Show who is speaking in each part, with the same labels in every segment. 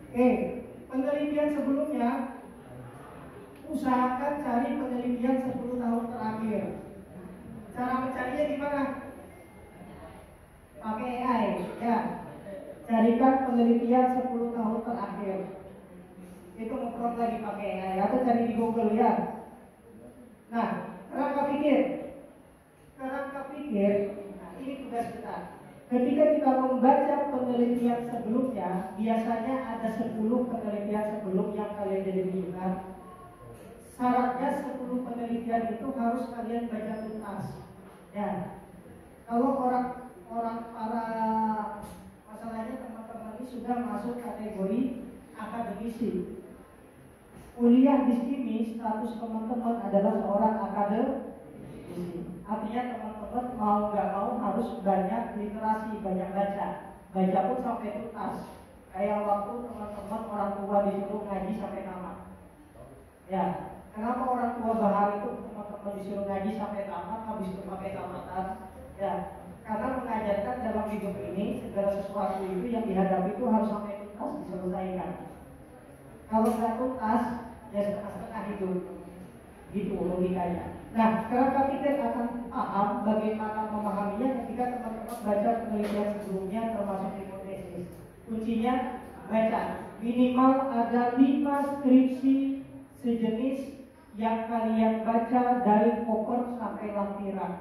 Speaker 1: Oke, penelitian sebelumnya usahakan cari penelitian 10 tahun terakhir. Cara mencarinya gimana? Pakai AI, ya. Carikan penelitian 10 tahun terakhir. Itu ngeprot lagi pakai AI atau cari di Google ya. Nah, kerangka pikir. Nah ini tugas kita. Ketika kita membaca penelitian sebelumnya, biasanya ada 10 penelitian sebelum yang kalian dirikan. Syaratnya 10 penelitian itu harus kalian baca tuntas. Ya, kalau orang para masalahnya teman-teman ini sudah masuk kategori akademisi. Kuliah di sini status teman-teman adalah seorang akademisi. Artinya teman-teman mau nggak mau harus banyak literasi, banyak baca. Baca pun sampai tuntas. Kayak waktu teman-teman orang tua disuruh ngaji sampai tamat. Ya, kenapa orang tua bahar itu teman-teman disuruh ngaji sampai tamat, habis itu pakai tamatan? Ya, karena mengajarkan dalam hidup ini segala sesuatu itu yang dihadapi itu harus sampai tuntas diselesaikan. Kalau nggak tuntas, ya setengah-setengah hidup. Gitu logikanya. Nah, kerangka pikir akan paham bagaimana memahaminya ketika teman-teman baca penelitian sebelumnya termasuk hipotesis. Kuncinya baca. Minimal ada 5 skripsi sejenis yang kalian baca dari cover sampai lampiran.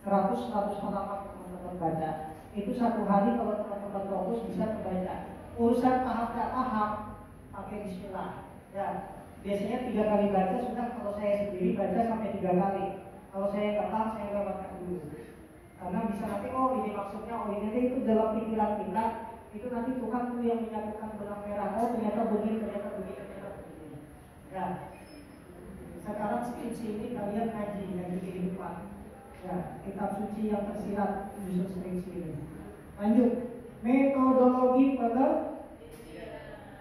Speaker 1: 100 halaman teman-teman baca. Itu satu hari kalau teman-teman fokus bisa membaca. Urusan paham tak paham, pakai bismillah. Ya. Biasanya 3 kali baca sudah, kalau saya sendiri baca sampai 3 kali. Kalau saya nggak paham, saya lewatkan dulu. Karena bisa nanti, oh ini maksudnya, oh ini itu dalam pikiran kita, itu nanti Tuhan tuh yang menyatukan benang merah. Oh ternyata begini, ternyata begini, ternyata begini. Ya, sekarang skripsi ini kalian ngaji kehidupan. Ya, kitab suci yang tersirat justru skripsi ini. Lanjut, metodologi pada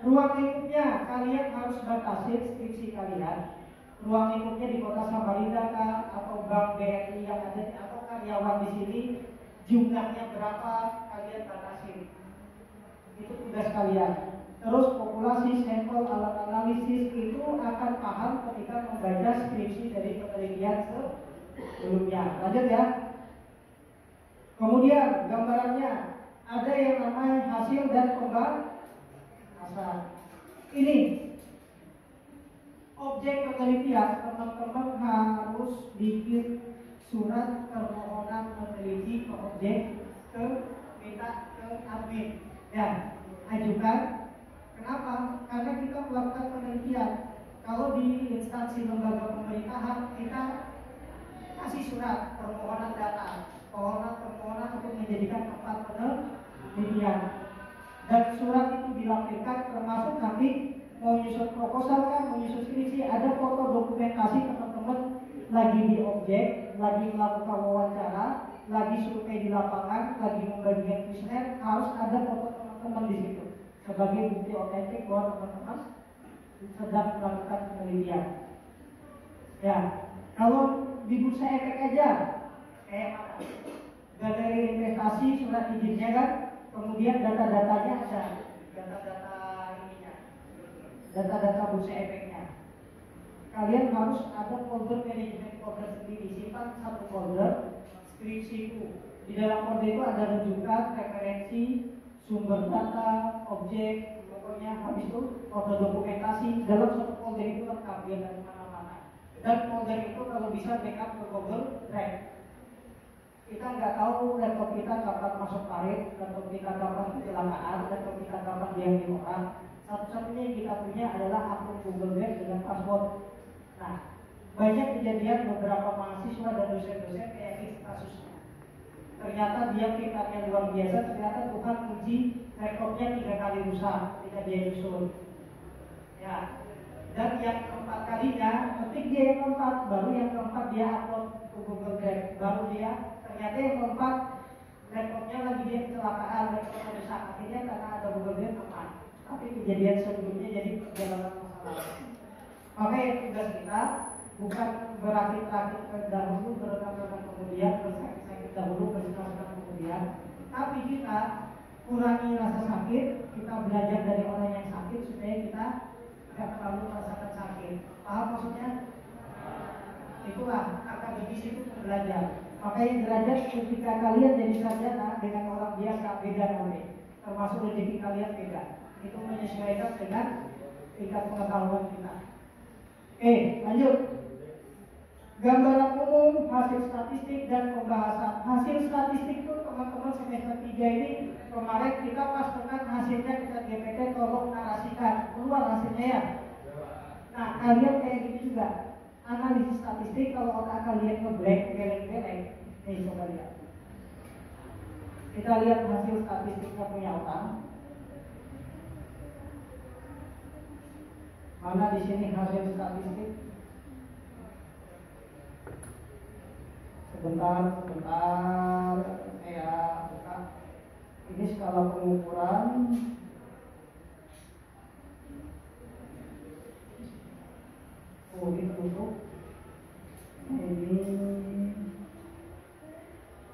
Speaker 1: ruang lingkupnya kalian harus batasi skripsi kalian. Ruang lingkupnya di kota Samarinda kah, atau bank BRI yang ada, atau karyawan di sini jumlahnya berapa, kalian batasi. Itu tugas kalian. Terus populasi, sampel, alat analisis itu akan paham ketika membaca skripsi dari penelitian sebelumnya. Lanjut ya. Kemudian gambarannya ada yang namanya hasil dan pembahasan. Ini objek penelitian, teman-teman harus bikin surat permohonan meneliti ke objek, minta ke admin. Ya, ajukan. Kenapa? Karena kita melakukan penelitian. Kalau di instansi lembaga pemerintahan kita kasih surat permohonan data, permohonan untuk menjadikan tempat penelitian. Dan surat itu dilampirkan termasuk nanti mau nyusun proposal kan, mau nyusun skripsi, ada foto dokumentasi teman-teman lagi di objek, lagi melakukan wawancara, lagi survei di lapangan, lagi membagikan kuesioner, harus ada foto teman-teman di situ sebagai bukti otentik bahwa teman-teman sedang melakukan penelitian. Ya, kalau di bursa efek aja, kayak mana? Galeri investasi, surat izinnya kan. Kemudian data-datanya ada, data-data bursa efeknya. Kalian harus ada folder manajemen folder sendiri, simpan satu folder skripsiku. Di dalam folder itu ada rujukan, referensi, sumber data, objek, pokoknya habis itu folder dokumentasi. Dalam satu folder itu lengkap, biar dari mana-mana. Dan folder itu kalau bisa backup ke Google Drive. Kita nggak tahu laptop kita kapan masuk parit, laptop kita kapan kecelakaan, laptop kita kapan diambil orang. Satu-satunya yang kita punya adalah akun Google Drive dengan password. Nah, banyak kejadian beberapa mahasiswa dan dosen-dosen kayak ini kasusnya. Ternyata dia pintarnya luar biasa, ternyata Tuhan uji rekornya 3 kali rusak ketika dia nyusun. Ya, dan yang keempat kalinya, ketik dia yang keempat, baru yang keempat dia upload ke Google Drive, baru dia ternyata yang keempat laptopnya lagi dia kecelakaan, laptopnya rusak, akhirnya karena ada Google Drive aman. Tapi kejadian sebelumnya jadi perjalanan masalah. Makanya tugas kita bukan berakit-rakit dahulu, berenang-renang kemudian, bersakit-sakit dahulu, bersenang-senang kemudian, tapi kita kurangi rasa sakit, kita belajar Paham maksudnya? Itulah akademis itu belajar. Makanya derajat ketika kalian jadi sarjana dengan orang biasa beda namanya. Termasuk rezeki kalian beda. Itu menyesuaikan dengan tingkat pengetahuan kita. Oke, lanjut. Gambaran umum, hasil statistik dan pembahasan. Hasil statistik itu teman-teman semester 3 ini kemarin kita pas tentang hasilnya kita GPT tolong narasikan keluar hasilnya ya. Nah kalian kayak gini juga analisis statistik kalau otak kalian ngeblank geleng-geleng. Nih coba lihat. Kita lihat hasil statistiknya punya otak. Mana di sini hasil statistik? Sebentar, ya, buka. Ini skala pengukuran. Oh, ini tutup. Ini.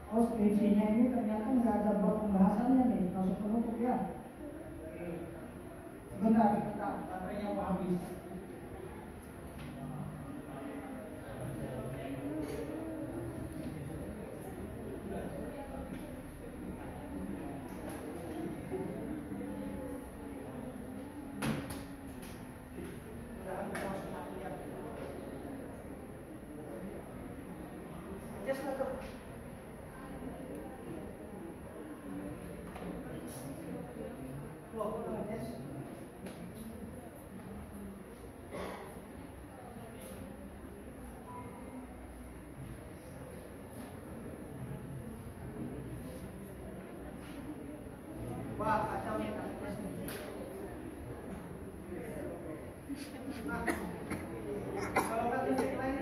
Speaker 1: Oh, skripsinya ini ternyata nggak ada buat pembahasannya nih, langsung penutup ya. Sebentar, baterainya mau habis. Wah, kacau nih. Kalau kata lain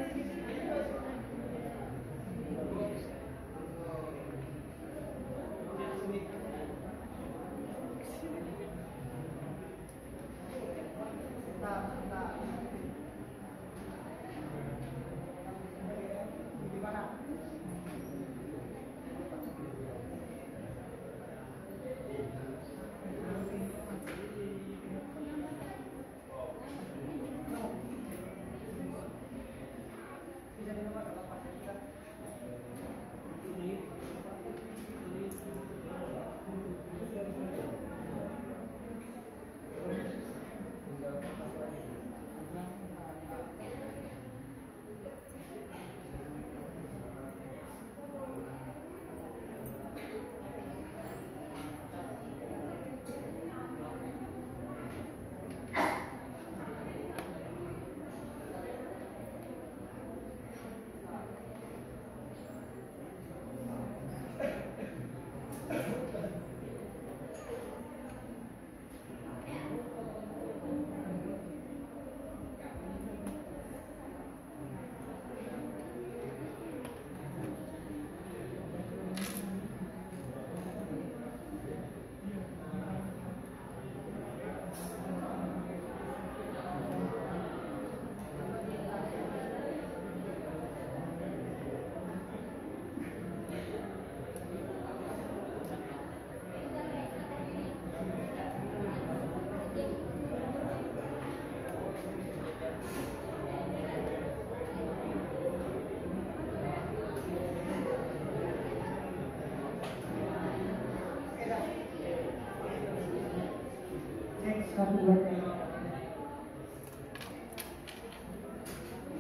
Speaker 1: satu dua tiga.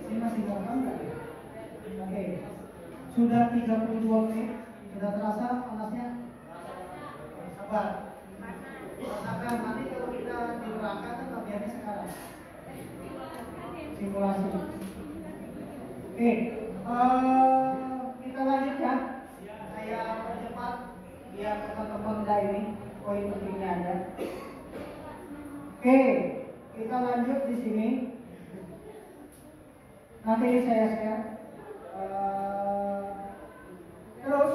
Speaker 1: Ini masih gampang nggak? Oke, sudah 32 menit. Sudah terasa panasnya? Sabar. Rasakan nanti kalau kita di neraka kan latihannya sekarang. Simulasi. Oke, kita lanjut ya. Saya percepat biar teman-teman nggak ini poin pentingnya aja. Oke, kita lanjut di sini. Nanti saya share. Terus,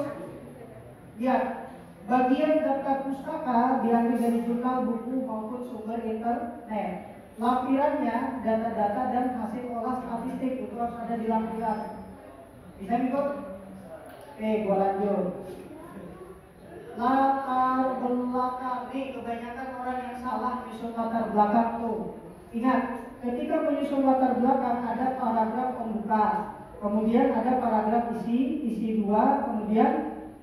Speaker 1: lihat bagian daftar pustaka diambil dari jurnal, buku maupun sumber internet. Lampirannya data-data dan hasil olah statistik itu harus ada di lampiran. Bisa ikut? Oke, gua lanjut. Latar belakang, nih kebanyakan orang yang salah nyusun latar belakang tuh. Ingat, ketika menyusun latar belakang ada paragraf pembuka, kemudian ada paragraf isi 2, kemudian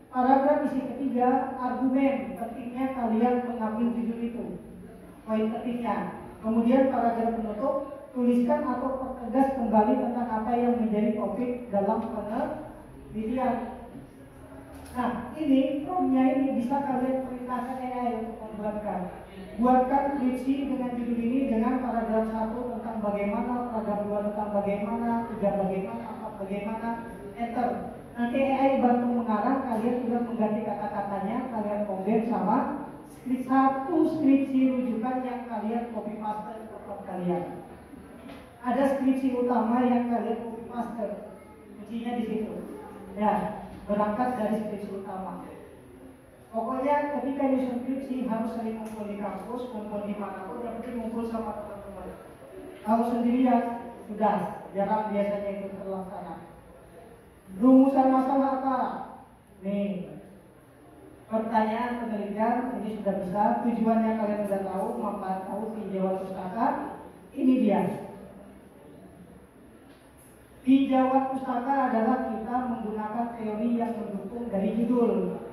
Speaker 1: paragraf isi ketiga, argumen pentingnya kalian mengambil judul itu, poin pentingnya. Kemudian paragraf penutup, tuliskan atau pertegas kembali tentang apa yang menjadi topik dalam penelitian. Nah, ini promnya ini bisa kalian perintahkan AI untuk membuatkan. Buatkan skripsi dengan judul ini dengan paragraf 1 tentang bagaimana, paragraf 2 tentang bagaimana, 3 bagaimana, 4 bagaimana, enter. Nanti AI bantu mengarang, kalian sudah mengganti kata-katanya, kalian combine sama satu skripsi rujukan yang kalian copy paste ke tempat kalian. Ada skripsi utama yang kalian copy paste, kuncinya di situ. Ya, berangkat dari skripsi utama. Pokoknya ketika nyusun skripsi harus sering ngumpul di kampus, ngumpul di manapun, yang penting ngumpul sama teman-teman. Kalau sendirian sudah jarang biasanya itu terlaksana. Rumusan masalah apa? Nih, pertanyaan penelitian ini sudah bisa. Tujuannya kalian sudah tahu, manfaat tahu, tinjauan pustaka. Ini dia. Tinjauan pustaka adalah kita menggunakan teori yang mendukung dari judul.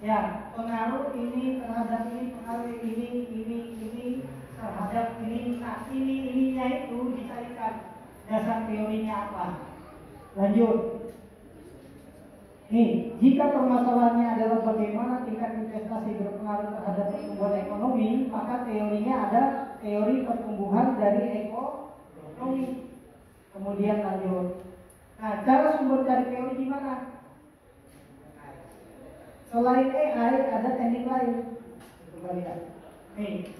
Speaker 1: Ya, pengaruh ini terhadap ini, pengaruh ini terhadap ini. Nah, ininya itu dicarikan dasar teorinya apa. Lanjut. Nih, jika permasalahannya adalah bagaimana tingkat investasi berpengaruh terhadap pertumbuhan ekonomi, maka teorinya ada teori pertumbuhan dari ekonomi. Kemudian lanjut. Nah, cara sumber dari teori gimana? Selain AI ada teknik lain. Coba lihat. Nih,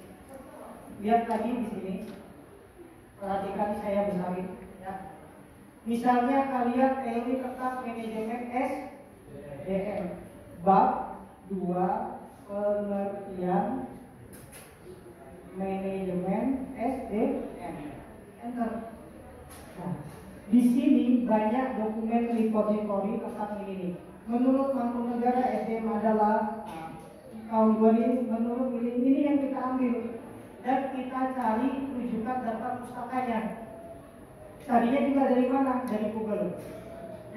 Speaker 1: lihat tadi di sini. Perhatikan saya besarin. Ya. Misalnya kalian teori tentang manajemen SDM, bab 2 pengertian manajemen SDM. Enter. Nah, di sini banyak dokumen repository tentang ini nih. Menurut Mangkunegara SDM adalah tahun 2000, menurut ini yang kita ambil dan kita cari rujukan data pustakanya. Carinya juga dari mana? Dari Google.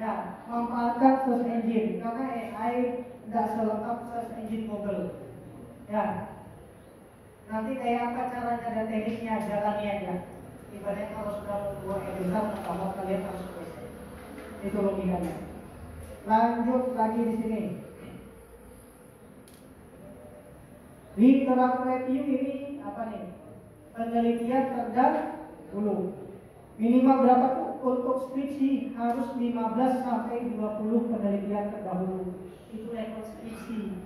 Speaker 1: Ya, manfaatkan search engine karena AI tidak selengkap search engine Google. Ya, nanti kayak apa caranya dan tekniknya jalani aja. Ibaratnya kalau sudah membuat editor, maka kalian harus selesai. Itu logikanya. Lanjut lagi di sini. Literatur review ini apa nih? Penelitian terdahulu. Minimal berapa tuh? Untuk skripsi harus 15 sampai 20 penelitian terdahulu. Itu level skripsi.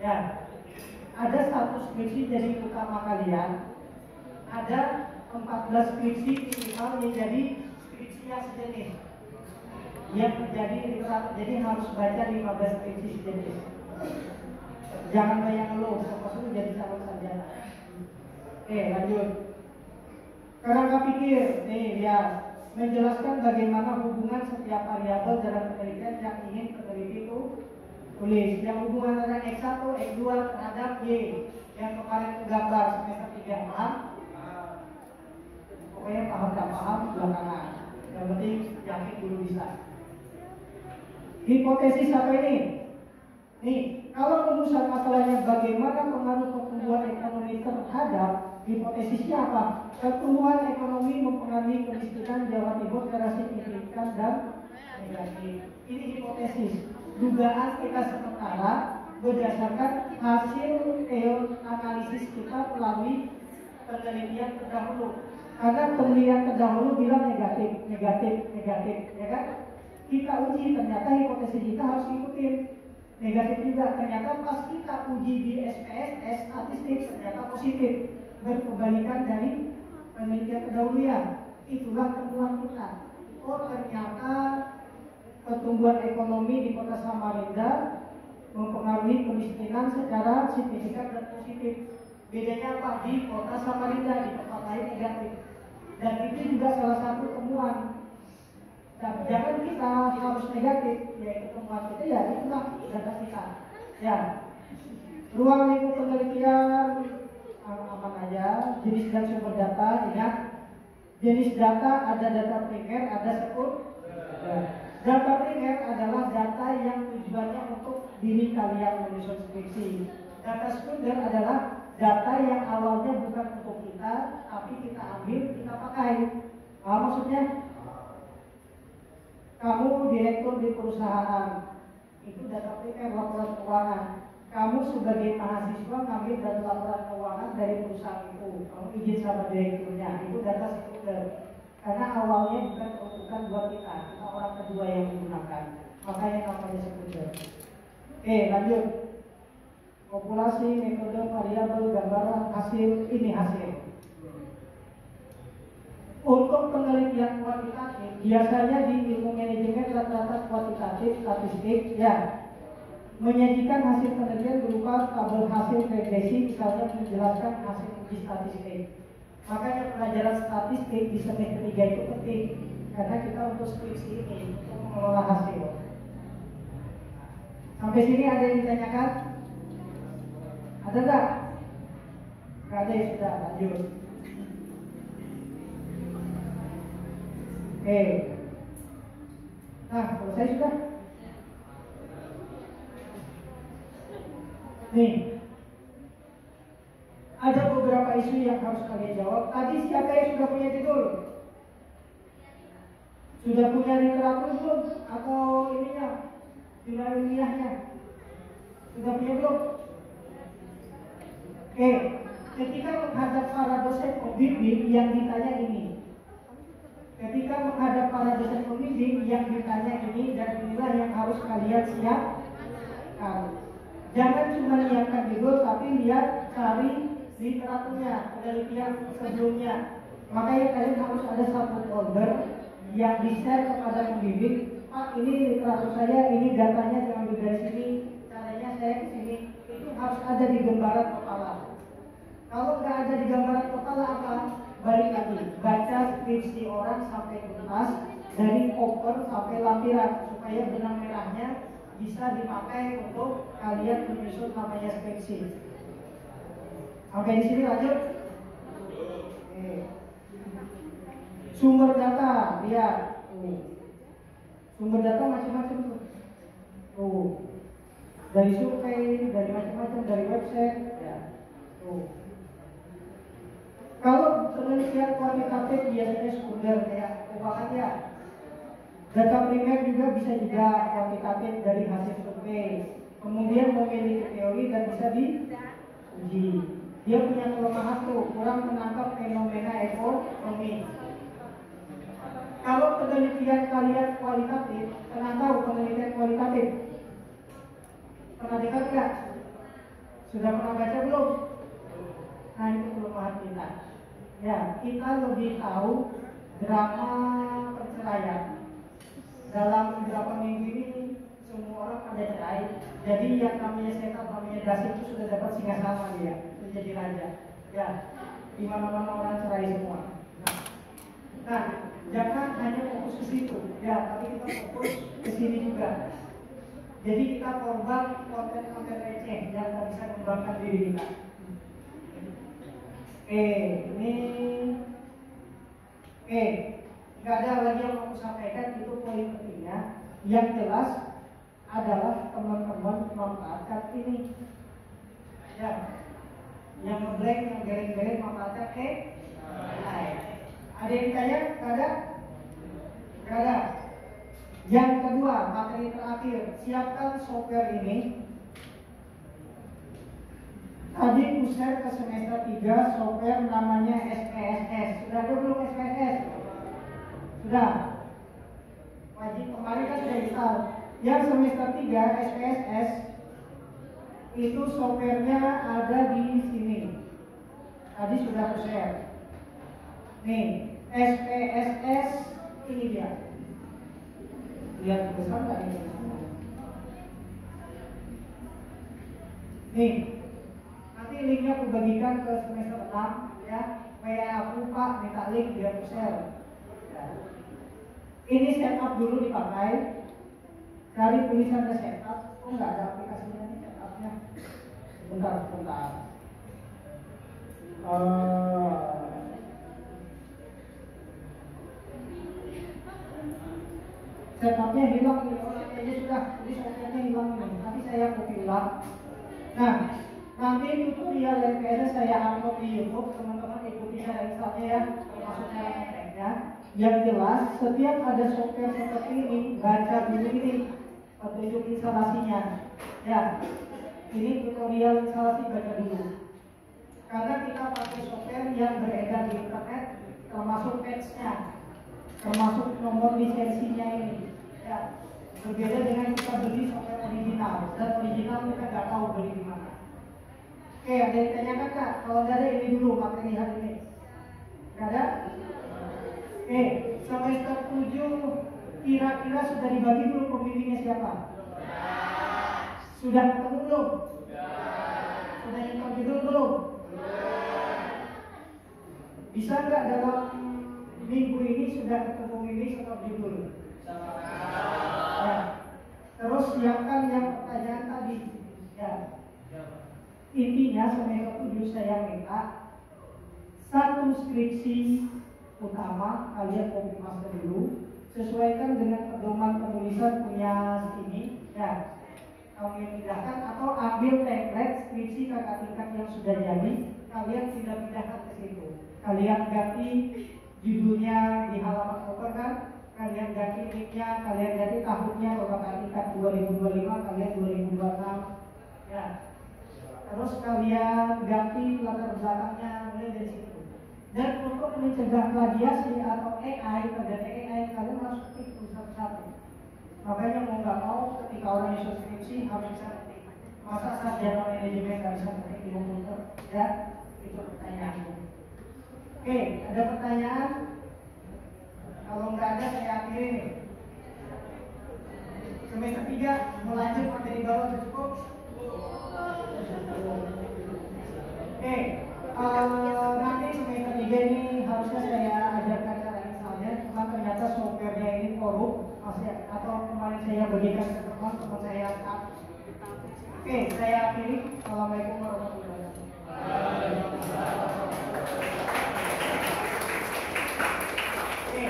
Speaker 1: Ya. Ada satu skripsi jadi utama kalian. Ada 14 skripsi minimal yang jadi skripsi yang sejenis. Yang menjadi literatur, jadi harus baca 15 skripsi sejenis. Jangan bayang lo, fokus lu jadi calon sarjana. Oke, lanjut. Kerangka pikir, nih ya, menjelaskan bagaimana hubungan setiap variabel dalam penelitian yang ingin peneliti itu tulis. Yang hubungan antara X1, X2 terhadap Y. Yang kemarin gambar semester 3 paham? Pokoknya paham tak paham belakangan. Yang penting yakin dulu bisa. Hipotesis apa ini? Nih, kalau rumusan masalahnya bagaimana pengaruh pertumbuhan ekonomi terhadap, hipotesisnya apa? Pertumbuhan ekonomi mempengaruhi kemiskinan Jawa Timur secara signifikan dan negatif. Ini hipotesis. Dugaan kita sementara berdasarkan hasil teori analisis kita melalui penelitian terdahulu. Karena penelitian terdahulu bilang negatif, ya kan? Kita uji, ternyata hipotesis kita harus ikutin. Negatif juga, ternyata pas kita uji di SPSS statistik ternyata positif, berkebalikan dari penelitian terdahuluan. Itulah temuan kita. Oh, ternyata pertumbuhan ekonomi di kota Samarinda mempengaruhi kemiskinan secara signifikan dan positif. Bedanya apa? Di kota Samarinda, di tempat lain negatif. Dan itu juga salah satu temuan. Dan jangan kita harus negatif, yaitu temuan kita ya itulah data kita. Ya, ruang lingkup penelitian aman aja, jenis dan sumber data. Ingat, jenis data ada data primer, ada sekunder. Data primer adalah data yang tujuannya untuk diri kalian menyusun skripsi. Data sekunder adalah data yang awalnya bukan untuk kita, tapi kita ambil, kita pakai. Maksudnya, kamu direktur di perusahaan, itu data primer, laporan keuangan. Kamu sebagai mahasiswa ngambil data laporan keuangan dari perusahaan itu, kamu izin sama direkturnya, itu data sekunder. Karena awalnya bukan buat kita orang kedua yang menggunakan, makanya namanya sekunder. Oke, lanjut. Populasi, metode, variabel, gambaran, hasil, ini hasil. Untuk penelitian kuantitatif, biasanya di ilmu manajemen rata-rata kuantitatif, statistik, ya, menyajikan hasil penelitian berupa tabel hasil regresi, misalnya menjelaskan hasil uji statistik. Makanya pelajaran statistik di semester 3 itu penting, karena kita untuk skripsi ini, untuk mengelola hasil. Sampai sini ada yang ditanyakan? Ada tak? Nggak ada, ya sudah, lanjut. Oke. Nah, selesai sudah. Nih, ada beberapa isu yang harus kalian jawab. Tadi siapa yang sudah punya tidur? Sudah punya literatur belum? Atau ininya? Sudah ilmiahnya? Sudah punya belum? Oke, ketika menghadap para dosen pembimbing yang ditanya ini, ketika menghadap para dosen pembimbing yang ditanya ini, dan inilah yang harus kalian siapkan. Jangan cuma lihatkan judul, tapi lihat, cari literaturnya, penelitian sebelumnya. Makanya kalian harus ada satu folder yang di-share kepada pembimbing. Pak, ini literatur saya, ini datanya diambil dari sini, caranya saya ke sini. Itu harus ada di gambaran kepala. Kalau nggak ada di gambaran kepala apa? Balik lagi, baca skripsi orang sampai tuntas, dari cover sampai lampiran, supaya benang merahnya bisa dipakai untuk kalian menyusun namanya skripsi. Oke, di sini lanjut. Oke. Sumber data, lihat. Sumber data macam-macam tuh. Dari survei, dari macam-macam, dari website, ya. Kalau penelitian kuantitatif biasanya sekunder kayak keuangan ya. Data primer juga bisa juga kuantitatif dari hasil survei. Kemudian memiliki teori dan bisa diuji. Dia punya kelemahan tuh, kurang menangkap fenomena ekonomi. Kalau penelitian kalian kualitatif, pernah tahu penelitian kualitatif? Pernah dengar nggak? Sudah pernah baca belum? Nah, itu kelemahan kita. Ya, kita lebih tahu drama perceraian. Dalam beberapa minggu ini semua orang pada cerai. Jadi yang namanya setan, namanya dasar itu sudah dapat singgasana dia, sudah jadi raja. Ya, di mana-mana orang cerai semua. Nah, jangan hanya fokus ke situ, ya, tapi kita fokus ke sini juga. Jadi kita korban konten-konten receh yang tak bisa mengembangkan diri kita. Nggak ada lagi yang mau sampaikan, itu poin pentingnya. Yang jelas adalah teman-teman memanfaatkan ini. Ya, yang ngeblank, yang garing-garing memanfaatkan ada yang ditanya? Nggak ada? Nggak ada. Yang kedua, materi terakhir, siapkan software ini. Tadi share ke semester 3 software namanya SPSS. Sudah ada belum SPSS? Sudah. Wajib, kemarin kan sudah install. Yang semester 3 SPSS itu softwarenya ada di sini. Tadi sudah aku share. Nih, SPSS ini dia. Lihat besar nggak ini? Nih. Nanti linknya aku bagikan ke semester 6 ya. Kayak aku Pak minta link biar aku share ya. Ini setup dulu dipakai. Cari tulisannya setup. Oh nggak ada aplikasinya nih setupnya. Sebentar setupnya hilang nih, kayaknya sudah, jadi softwarenya hilang nih, nanti saya copy ulang. Nah, nanti tutorial LPS saya upload di YouTube, teman-teman ikuti cara installnya ya, termasuk cara ngeteknya. Yang jelas, setiap ada software seperti ini, baca dulu ini petunjuk instalasinya. Ya, ini tutorial instalasi, baca dulu. Karena kita pakai software yang beredar di internet, termasuk patch-nya, termasuk nomor lisensinya ini. Ya, berbeda dengan kita beli software original, dan original kita nggak tahu beli di mana. Oke, ada yang tanyakan Kak? Kalau nggak ada, ini dulu, pakai lihat ini. Nggak ada? Oke, semester 7 kira-kira sudah dibagi belum pembimbingnya siapa? Sudah ketemu belum? Sudah nyetor judul belum? Bisa nggak dalam minggu ini sudah ketemu ini setor judul? Ya. Terus siapkan yang pertanyaan tadi. Ya. Intinya semester 7 saya minta satu skripsi utama kalian copy master dulu, sesuaikan dengan pedoman penulisan punya ini. Ya. Kalian pindahkan atau ambil template skripsi kakak tingkat yang sudah jadi, kalian tidak pindahkan ke situ. Kalian ganti judulnya di halaman cover kan, kalian ganti nicknya, kalian ganti tahunnya, kakak tingkat 2025, kalian 2026. Ya. Terus kalian ganti latar belakangnya mulai dari situ. Dan untuk mencegah plagiasi atau AI, pada AI kalian harus klik satu-satu. Makanya mau nggak mau ketika orang yang skripsi harus bisa ketik. Masa sarjana manajemen nggak bisa ketik di komputer? Ya, itu pertanyaan. Oke, ada pertanyaan? Kalau nggak ada saya akhiri nih. Semester 3 mau lanjut materi baru cukup? Oke, nanti semester 3 ini harusnya saya ajarkan cara installnya, cuma ternyata softwarenya ini korup masih, atau kemarin saya bagikan ke teman saya. Oke, saya akhiri. Assalamualaikum warahmatullahi wabarakatuh. Oke,